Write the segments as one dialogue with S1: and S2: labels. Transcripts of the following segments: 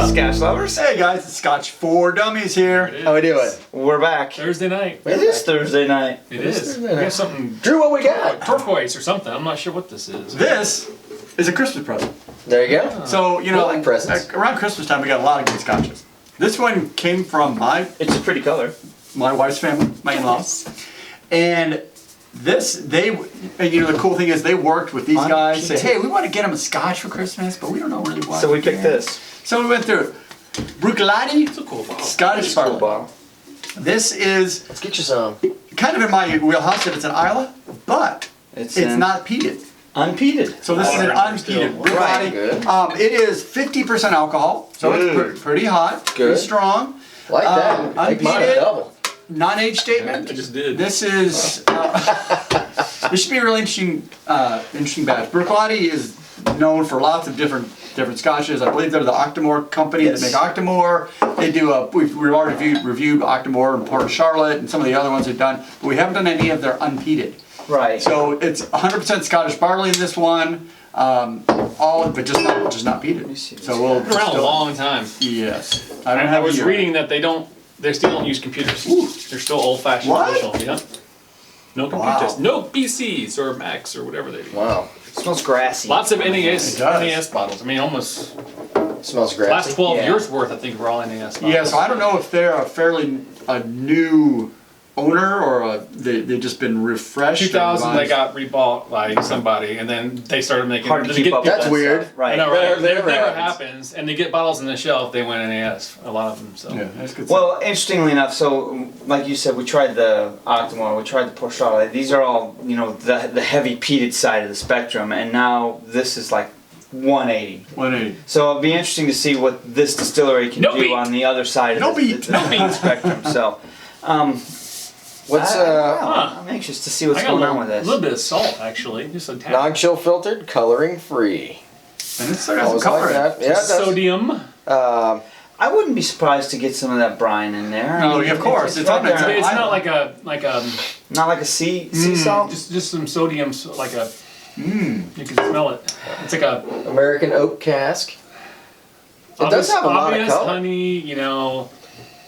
S1: Scotch lovers.
S2: Hey guys, it's Scotch for Dummies here.
S3: How we doing?
S1: We're back.
S4: Thursday night.
S1: It is Thursday night.
S4: It is. We have something
S3: Drew, what we got?
S4: turquoise or something. I'm not sure what this is.
S2: This is a Christmas present.
S3: There you go.
S2: So, you know,
S3: like presents.
S2: around Christmas time we got a lot of good scotches. This one came from
S1: It's a pretty color.
S2: my wife's family, my in-laws. And this, and you know, the cool thing is they worked with these guys, say, hey, we want to get them a scotch for Christmas, but we don't know really what.
S1: So we picked this.
S2: So we went through Bruichladdich,
S4: It's a cool bottle.
S2: Scottish barley.
S1: bottle.
S2: This is
S3: Let's get you some.
S2: kind of in my wheelhouse if it's an Islay, but it's not peated.
S1: Unpeated.
S2: So this is an unpeated
S1: Right.
S2: Bruichladdich. It is 50% alcohol, so it's pretty hot,
S3: Good.
S2: pretty strong.
S3: Like that. Like mine
S2: unpeated.
S3: double.
S2: Non-age statement.
S4: I just did.
S2: This is this should be a really interesting batch. Bruichladdich is known for lots of different scotches. I believe they're the Octomore company that make Octomore. They do we've already reviewed Octomore and Port of Charlotte and some of the other ones they've done, but we haven't done any of their unpeated.
S1: Right.
S2: So it's 100% Scottish barley in this one, but just not peated. So we'll
S4: Been around a long time.
S2: Yes.
S4: I was reading that they still don't use computers. They're still old-fashioned
S2: What?
S4: traditional. Yeah. No computers. No PCs or Macs or whatever they do.
S3: Wow.
S1: It smells grassy.
S4: Lots of NAS
S2: It does.
S4: NAS bottles. I mean, almost
S3: Smells great.
S4: last 12
S1: Yeah.
S4: years worth. I think were all NAS bottles.
S2: Yeah, so I don't know if they're a new owner or they've just been refreshed.
S4: 2000, they got rebought by somebody, and then they started making.
S1: Hard to
S4: they
S1: keep
S4: get-
S1: up.
S3: That's
S1: with
S3: weird.
S1: Stuff. Right.
S4: I know, right?
S3: That
S4: Never
S3: never
S4: happens, and they get bottles on the shelf. They went NAS. A lot of them. So.
S2: Yeah, that's good.
S1: Well, interestingly enough, so like you said, we tried the Octomore, we tried the Port Charlotte. These are all, you know, the heavy peated side of the spectrum, and now this is like 180.
S2: 180.
S1: So it'll be interesting to see what this distillery can
S4: No
S1: do
S4: beat.
S1: on the other side
S2: No
S1: of
S2: beat.
S1: the spectrum. So,
S3: What's
S1: I'm anxious to see what's
S4: I got
S1: going on with
S4: a
S1: this.
S4: little bit of salt actually, just a tad.
S3: non-chill filtered, coloring free?
S2: And it's still got some
S3: Always
S2: color
S3: like
S2: in it.
S3: that. Yeah, it does.
S4: Sodium.
S1: I wouldn't be surprised to get some of that brine in there.
S2: No, of course, it's on
S1: right
S2: there.
S1: there.
S4: It's not
S2: Island.
S4: like
S1: Not like a sea salt.
S4: just some sodium, like a. You can smell it. It's like a.
S3: American oak cask. It does have a lot of
S4: obvious
S3: color.
S4: honey, you know.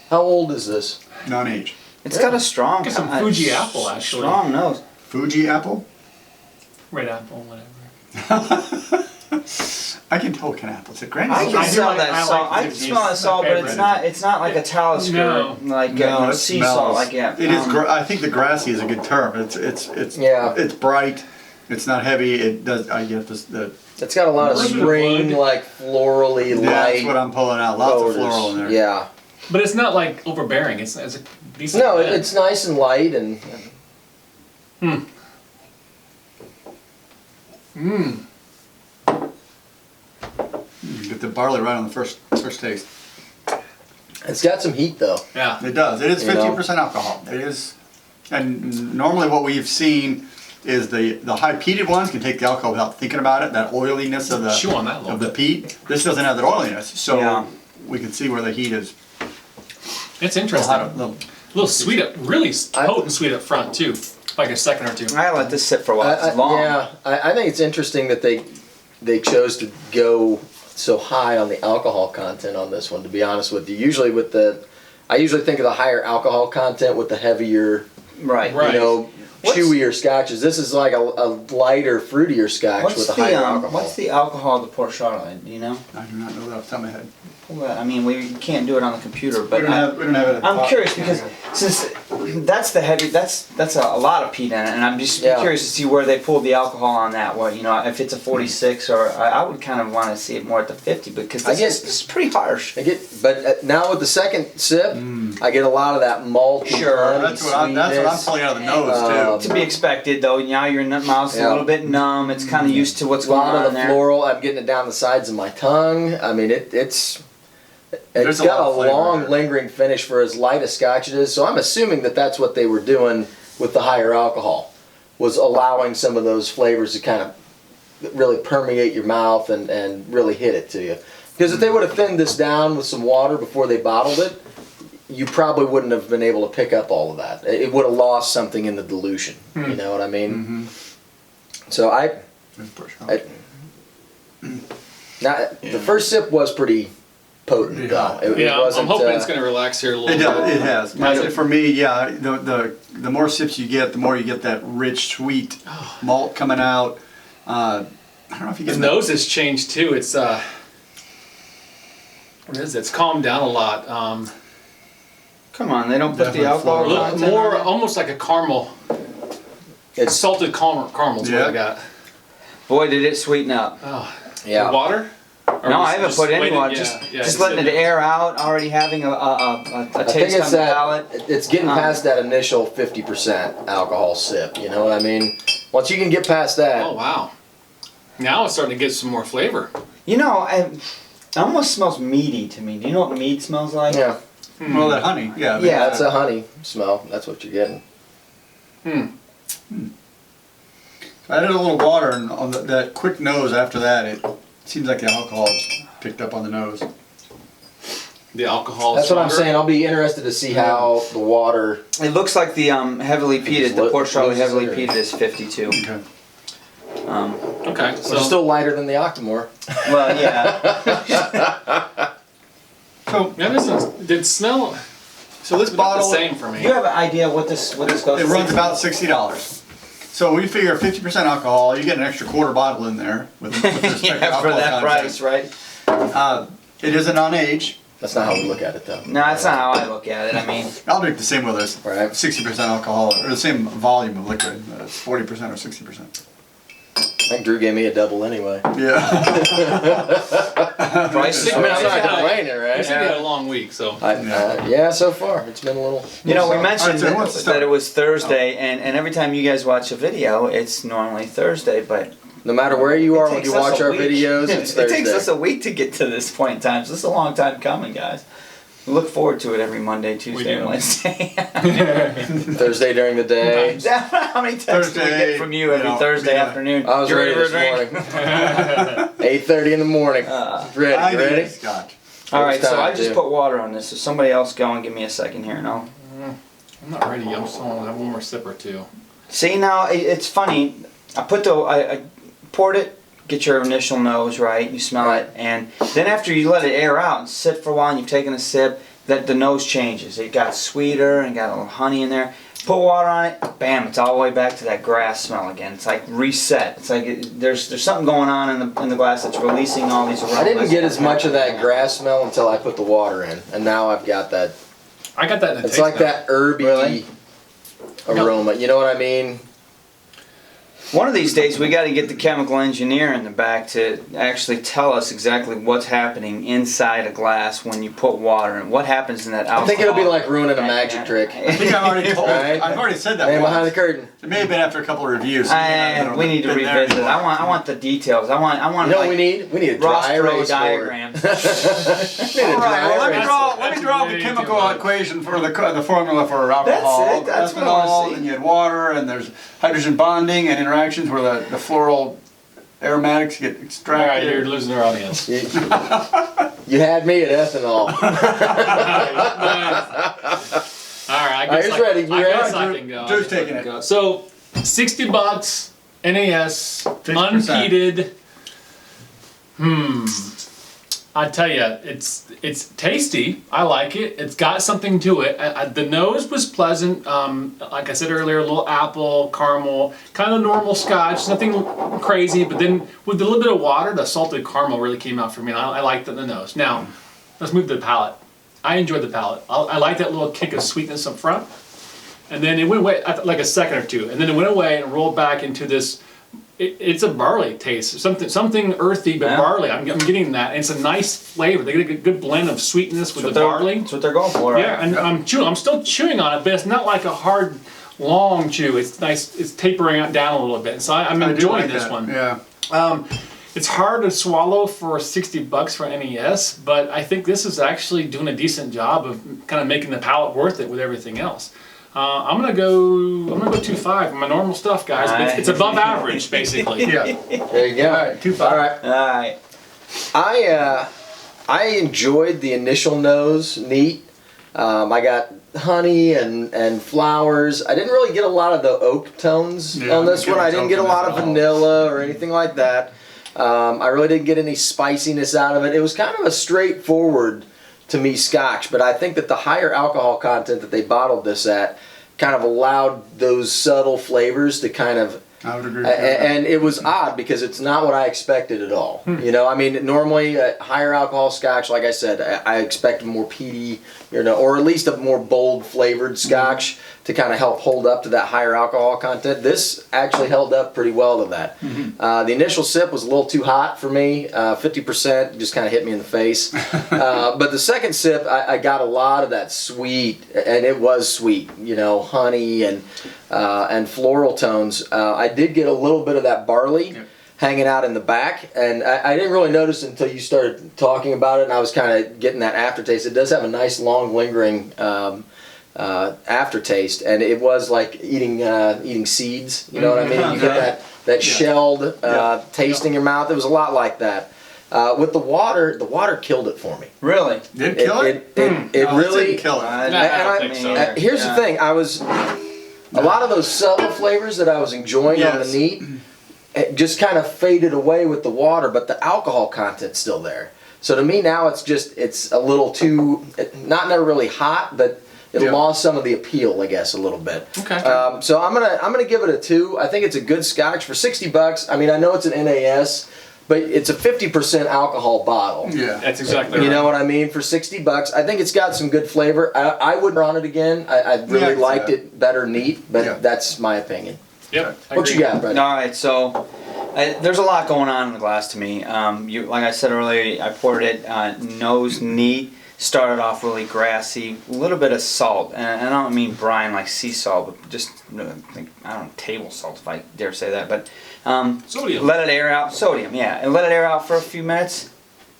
S3: How old is this?
S2: Non-age.
S1: It's got a strong.
S4: Get some Fuji apple, actually.
S1: Strong nose.
S2: Fuji apple.
S4: Red apple, whatever.
S2: I can tell what kind of apple. It's a grand.
S1: I can
S4: I do
S1: smell
S4: like-
S1: that
S4: I like
S1: salt.
S4: the
S1: I can
S4: Fuji.
S1: smell that
S4: It's
S1: salt,
S4: my
S1: but it's
S2: favorite.
S1: not like a Talisker,
S4: No.
S1: like you know,
S2: it
S1: sea
S2: smells.
S1: salt. Like yeah,
S2: It is. I think the grassy is a good term. It's
S3: Yeah.
S2: It's bright. It's not heavy. It does. I get this.
S3: It's got a lot of
S4: A little bit of
S3: spring,
S4: wood.
S3: like florally
S2: That's
S3: light
S2: what I'm pulling out. Lots
S3: odors.
S2: of floral in there.
S3: Yeah.
S4: But it's not like overbearing. It's a decent.
S3: No,
S4: blend.
S3: it's nice and light and.
S2: You get the barley right on the first taste.
S3: It's got some heat though.
S4: Yeah.
S2: It does. It is
S3: You know?
S2: 15% alcohol. It is, and normally what we've seen is the high peated ones can take the alcohol without thinking about it. That oiliness of
S4: Chew on that a little
S2: the
S4: bit.
S2: peat. This doesn't have that oiliness, so
S1: Yeah.
S2: we can see where the heat is.
S4: It's interesting.
S2: A
S4: A
S2: little-
S4: little sweet up, really potent sweet up front too. Like a second or two.
S1: I gotta let this sit for a while. It's long.
S3: Yeah, I think it's interesting that they chose to go so high on the alcohol content on this one. To be honest with you, I usually think of the higher alcohol content with the heavier,
S1: Right.
S4: Right.
S3: you know,
S1: What's-
S3: chewier scotches. This is like a lighter, fruitier scotch
S1: What's
S3: with a
S1: the
S3: higher alcohol.
S1: what's the alcohol of the Port Charlotte? Do you know?
S2: I do not know that off the top of my head.
S1: Pull that. I mean, we can't do it on the computer, but
S2: We don't have it.
S1: I'm curious because since that's the heavy, that's a lot of peat in it, and I'm just
S3: Yeah.
S1: curious to see where they pulled the alcohol on that. What, you know, if it's a 46 or I would kind of want to see it more at the 50 because
S3: I
S1: this
S3: guess-
S1: is pretty harsh.
S3: But now with the second sip, I get a lot of that malt.
S1: Sure,
S2: That's what I'm pulling out of the nose too.
S1: To be expected though. Now your mouth's
S3: Yeah.
S1: a little bit numb. It's kind of used to what's
S3: A
S1: going
S3: lot
S1: on
S3: of the
S1: there.
S3: floral. I'm getting it down the sides of my tongue. I mean, it's
S2: There's a
S3: got
S2: lot
S3: a
S2: of flavor
S3: long,
S2: there.
S3: lingering finish for as light a scotch it is. So I'm assuming that that's what they were doing with the higher alcohol, was allowing some of those flavors to kind of really permeate your mouth and really hit it to you. Because if they would have thinned this down with some water before they bottled it, you probably wouldn't have been able to pick up all of that. It would have lost something in the dilution. You know what I mean? So the first sip was pretty potent though. It
S4: Yeah,
S3: wasn't,
S4: I'm hoping it's going to relax here a little
S2: It
S4: bit.
S2: does. It has. Like, for me, yeah. The more sips you get, the more you get that rich, sweet malt coming out. I don't know if you get
S4: His nose has changed too. It's what is it? It's calmed down a lot.
S1: Come on, they don't put
S2: Definitely
S1: the alcohol
S2: floral.
S1: content
S4: More,
S1: on it?
S4: almost like a caramel.
S3: It's
S4: Salted caramel's what
S2: Yeah.
S4: I got.
S1: Boy, did it sweeten up.
S4: Oh,
S3: yeah.
S4: water? Or
S1: No,
S4: was
S1: I
S4: it
S1: haven't
S4: just
S1: put any
S4: waiting?
S1: water.
S4: Yeah,
S1: Just
S4: yeah,
S1: just letting it
S4: sitting there.
S1: air out. Already having a
S3: I think
S1: taste
S3: it's
S1: on the
S3: that
S1: palate.
S3: it's getting past that initial 50% alcohol sip. You know what I mean? Once you can get past that,
S4: Oh wow! Now it's starting to get some more flavor.
S1: You know, it almost smells meaty to me. Do you know what mead smells like?
S3: yeah,
S2: well, that honey. Yeah.
S1: Yeah.
S3: that's a honey smell. That's what you're getting.
S2: I added a little water, and on that quick nose after that, it seems like the alcohol picked up on the nose.
S4: The alcohol.
S3: That's what I'm
S4: stronger.
S3: saying. I'll be interested to see how the water.
S1: It looks like the heavily peated, the
S3: Loses
S1: Port Charlotte heavily
S3: it.
S1: peated is 52.
S2: Okay.
S4: Okay, so
S3: It's still lighter than the Octomore.
S1: Well, yeah.
S2: So
S4: that doesn't. Did smell?
S2: so this
S4: It's about the
S2: bottle,
S4: same for
S1: Do
S4: me.
S1: you have an idea what this goes?
S2: it
S1: for?
S2: runs about $60. So we figure 50% alcohol, you get an extra quarter bottle in there with respect to
S1: Yeah, for
S2: alcohol
S1: that
S2: content.
S1: price, right?
S2: It isn't on age.
S3: That's not how we look at it, though.
S1: No, that's not how I look at it. I mean,
S2: I'll drink the same with this.
S3: Right.
S2: 60% alcohol, or the same volume of liquid, 40% or 60%.
S3: I think Drew gave me a double anyway.
S2: Yeah.
S1: price is
S3: I mean, I'm not
S4: Yeah.
S3: complaining,
S4: You
S3: right?
S4: said you had a long week, so.
S3: Yeah, so far it's been a little.
S1: You know, we
S2: So,
S1: mentioned
S2: alright, so what's the
S1: that
S2: start?
S1: it was Thursday, and every time you guys watch a video, it's normally Thursday, but
S3: No matter where you are
S1: it
S3: when
S1: takes
S3: you
S1: us
S3: watch
S1: a
S3: our
S1: week.
S3: videos, it's
S1: It
S3: Thursday.
S1: takes us a week to get to this point in time, so this is a long time coming, guys. We look forward to it every Monday, Tuesday, and
S4: do.
S1: Wednesday.
S3: Thursday during the day.
S1: How many texts do we
S2: Thursday,
S1: get from you every
S2: you know,
S1: Thursday
S2: yeah.
S1: afternoon?
S3: I was
S1: You
S3: ready
S1: for a
S3: this
S1: drink?
S3: morning. 8:30 in the morning. Ready?
S2: I
S3: You
S2: need
S3: ready?
S2: Scotch.
S1: All right, so
S3: time,
S1: I just
S3: too.
S1: put water on this. So somebody else go and give me a second here, no?
S4: I'm not ready. I'm still gonna have one more sip or two.
S1: See now, it's funny. I poured it. Get your initial nose right. You smell it, and then after you let it air out and sit for a while, and you've taken a sip, that the nose changes. It got sweeter and got a little honey in there. Put water on it, bam! It's all the way back to that grass smell again. It's like reset. It's like there's something going on in the glass that's releasing all these aromas.
S3: I didn't get as much of that grass smell until I put the water in, and now I've got that.
S4: I got that in the
S3: It's
S4: taste
S3: like
S4: now.
S3: that herby
S1: Really?
S3: aroma. You know what I mean?
S1: One of these days, we got to get the chemical engineer in the back to actually tell us exactly what's happening inside a glass when you put water in. What happens in that alcohol?
S3: I think it'll be like ruining a magic trick.
S2: I think I've already told.
S3: Right.
S2: I've already said that.
S3: Man
S2: once.
S3: behind the curtain.
S2: It may have been after a couple of reviews.
S1: We need to revisit it. I want the details. I want
S3: You know what
S1: like
S3: we need? We need a
S1: Ross
S3: dry
S1: Perot
S3: erase board.
S1: diagrams.
S3: We need a
S2: All right,
S3: dry
S2: well, let me
S3: erase
S2: draw.
S3: board.
S2: Let me
S4: That's
S2: draw
S4: what
S2: the
S4: you
S2: chemical
S4: do.
S2: equation for the formula for alcohol.
S1: That's it, that's what I wanna
S2: Ethanol,
S1: see.
S2: and you had water, and there's hydrogen bonding and interactions where the floral aromatics get
S4: All right,
S2: extracted.
S4: you're losing our audience.
S3: You had me at ethanol.
S4: All right, I
S3: All right,
S4: guess
S3: who's ready? You
S4: I
S3: ready?
S4: guess I
S2: Drew-
S4: can go.
S2: Drew's
S4: I guess I
S2: taking
S4: can
S2: it.
S4: go. So, $60 NAS,
S2: 50%.
S4: unpeated. I tell you, it's tasty. I like it. It's got something to it. The nose was pleasant. Like I said earlier, a little apple, caramel, kind of normal Scotch, nothing crazy. But then with a little bit of water, the salted caramel really came out for me. And I liked it in the nose. Now, let's move to the palate. I enjoyed the palate. I like that little kick of sweetness up front. And then it went away like a second or two. And then it went away and rolled back into this. It's a barley taste, something earthy, but
S1: Yeah.
S4: barley. I'm getting that. And it's a nice flavor. They get a good blend of sweetness with the barley.
S1: That's what they're going for, right?
S4: Yeah, and I'm still chewing on it, but it's not like a hard, long chew. It's nice. It's tapering it down a little bit. So I'm
S2: I do
S4: enjoying
S2: like
S4: this
S2: that.
S4: one.
S2: Yeah.
S4: It's hard to swallow for $60 for NES, but I think this is actually doing a decent job of kind of making the palate worth it with everything else. I'm gonna go 2.5 on my normal stuff, guys. But it's above average, basically.
S2: Yeah.
S3: There you go.
S2: All right, 2.5.
S3: All right.
S1: Alright.
S3: I enjoyed the initial nose, neat. I got honey and flowers. I didn't really get a lot of the oak tones
S2: Yeah,
S3: on this
S2: I'm
S3: one. I
S2: getting
S3: didn't get a
S2: oak
S3: lot
S2: in
S3: of
S2: this at all.
S3: vanilla or anything like that. I really didn't get any spiciness out of it. It was kind of a straightforward, to me, Scotch, but I think that the higher alcohol content that they bottled this at kind of allowed those subtle flavors to kind of,
S2: I would agree with that.
S3: and it was odd because it's not what I expected at all. You know, I mean, normally a higher alcohol Scotch, like I said, I expect more peaty, you know, or at least a more bold flavored Scotch to kind of help hold up to that higher alcohol content. This actually held up pretty well to that. The initial sip was a little too hot for me. 50% just kind of hit me in the face. But the second sip, I got a lot of that sweet, and it was sweet, you know, honey and floral tones. I did get a little bit of that barley hanging out in the back, and I didn't really notice until you started talking about it, and I was kind of getting that aftertaste. It does have a nice, long, lingering aftertaste, and it was like eating seeds. You know what I mean? You get that shelled taste in your mouth. It was a lot like that. With the water killed it for me.
S1: Really?
S2: Did it kill it?
S3: It really
S2: didn't kill it.
S4: I don't think so.
S3: Here's the thing. A lot of those subtle flavors that I was enjoying on the neat, it just kind of faded away with the water, but the alcohol content's still there. So to me now it's a little too, not really hot, but it lost some of the appeal, I guess, a little bit.
S4: Okay.
S3: So I'm gonna give it a 2. I think it's a good Scotch for $60. I mean, I know it's an NAS, but it's a 50% alcohol bottle.
S2: Yeah.
S4: That's exactly right.
S3: You know what I mean? For $60, I think it's got some good flavor. I would run it again. I really liked it better neat, but that's my opinion.
S4: Yep.
S3: What you got, Brett?
S1: All right, so there's a lot going on in the glass to me. Like I said earlier, I poured it nose neat. Started off really grassy, a little bit of salt, and I don't mean brine like sea salt, but just I don't know, table salt, if I dare say that. But
S4: Sodium.
S1: let it air out. Sodium, yeah, and let it air out for a few minutes.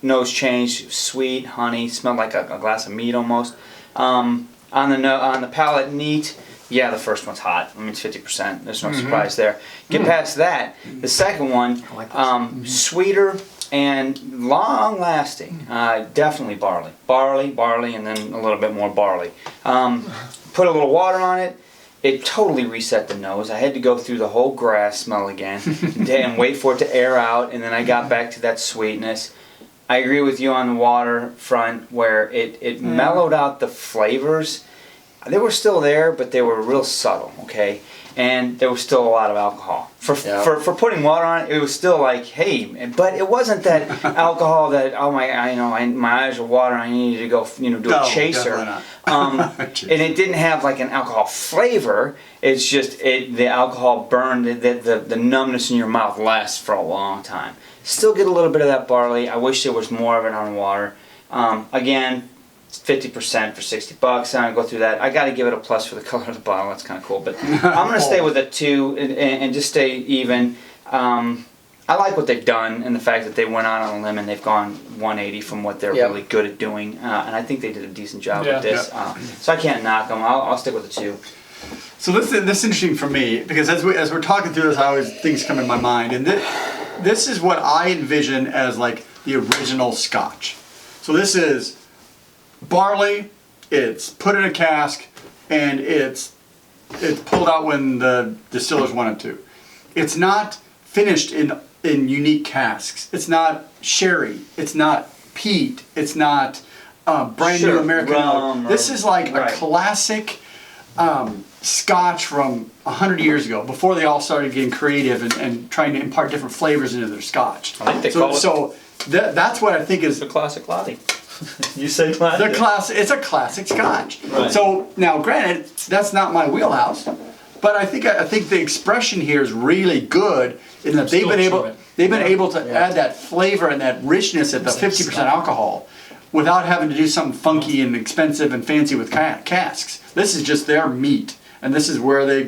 S1: Nose change, sweet honey, smelled like a glass of meat almost. On the palate, neat. Yeah, the first one's hot. I mean, it's 50%. There's no surprise there. Get past that. The second one, sweeter and long lasting. Definitely barley. Barley, and then a little bit more barley. Put a little water on it. It totally reset the nose. I had to go through the whole grass smell again and wait for it to air out, and then I got back to that sweetness. I agree with you on the water front where it mellowed out the flavors. They were still there, but they were real subtle, okay? And there was still a lot of alcohol. For putting water on it, it was still like, hey, but it wasn't that alcohol that, oh my eyes are watering, I needed to go, do a chaser. And it didn't have like an alcohol flavor. It's just the alcohol burned, the numbness in your mouth lasts for a long time. Still get a little bit of that barley. I wish there was more of it on water. Again, 50% for $60. I'm gonna go through that. I got to give it a plus for the color of the bottle. That's kind of cool. But I'm gonna stay with a 2 and just stay even. I like what they've done and the fact that they went out on a limb and they've gone 180 from what they're really good at doing. And I think they did a decent job with this. So I can't knock them. I'll stick with a 2.
S2: So this is interesting for me because as we're talking through this, I always things come in my mind, and this is what I envision as like the original Scotch. So this is barley, it's put in a cask, and it's pulled out when the distillers wanted to. It's not finished in unique casks. It's not sherry. It's not peat. It's not brand new American oak. This is like a classic Scotch from 100 years ago, before they all started getting creative and trying to impart different flavors into their Scotch.
S1: I think they call it.
S2: That's what I think is
S1: the Classic Laddie. You say classic?
S2: It's a classic Scotch.
S1: Right.
S2: So now, granted, that's not my wheelhouse, but I think the expression here is really good in that they've been able to add that flavor and that richness at the 50% alcohol without having to do something funky and expensive and fancy with casks. This is just their meat, and this is where they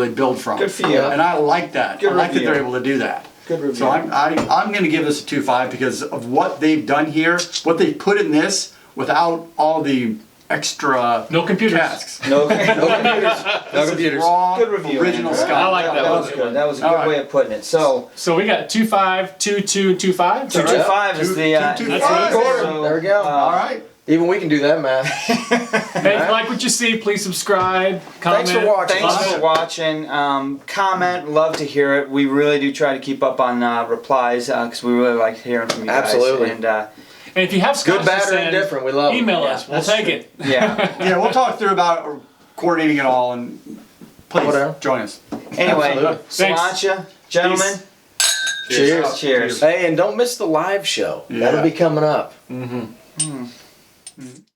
S2: build from.
S1: Good for you.
S2: And I like that. I like that they're able to do that.
S1: Good review.
S2: So I'm going to give this a 2.5 because of what they've done here, what they put in this without all the extra casks.
S1: No computers.
S2: No computers. Raw,
S1: good review.
S2: Original Scotch.
S4: I like that.
S1: That was good. That was a good way of putting it. So
S4: we got 2.5, 2.2, 2.5.
S1: 2.25 is the
S2: That's
S3: there we go.
S2: all right.
S3: Even we can do that math.
S4: Hey, if you like what you see, please subscribe, comment.
S3: Thanks for watching.
S1: Thanks for watching. Comment. Love to hear it. We really do try to keep up on replies because we really like hearing from you guys.
S3: Absolutely.
S1: And
S4: And if you have scotch
S3: Good, bad,
S4: to
S3: or
S4: send,
S3: indifferent, we love 'em.
S4: email
S1: Yeah,
S4: us. We'll
S1: that's
S4: take
S1: true.
S4: it.
S1: yeah.
S2: Yeah, we'll talk through about coordinating it all, and please
S3: Whatever.
S2: join us.
S1: Anyway,
S3: Absolutely.
S1: Sláinte, gentlemen.
S3: Cheers.
S1: Cheers.
S3: Hey, and don't miss the live show.
S2: Yeah.
S3: That'll be coming up.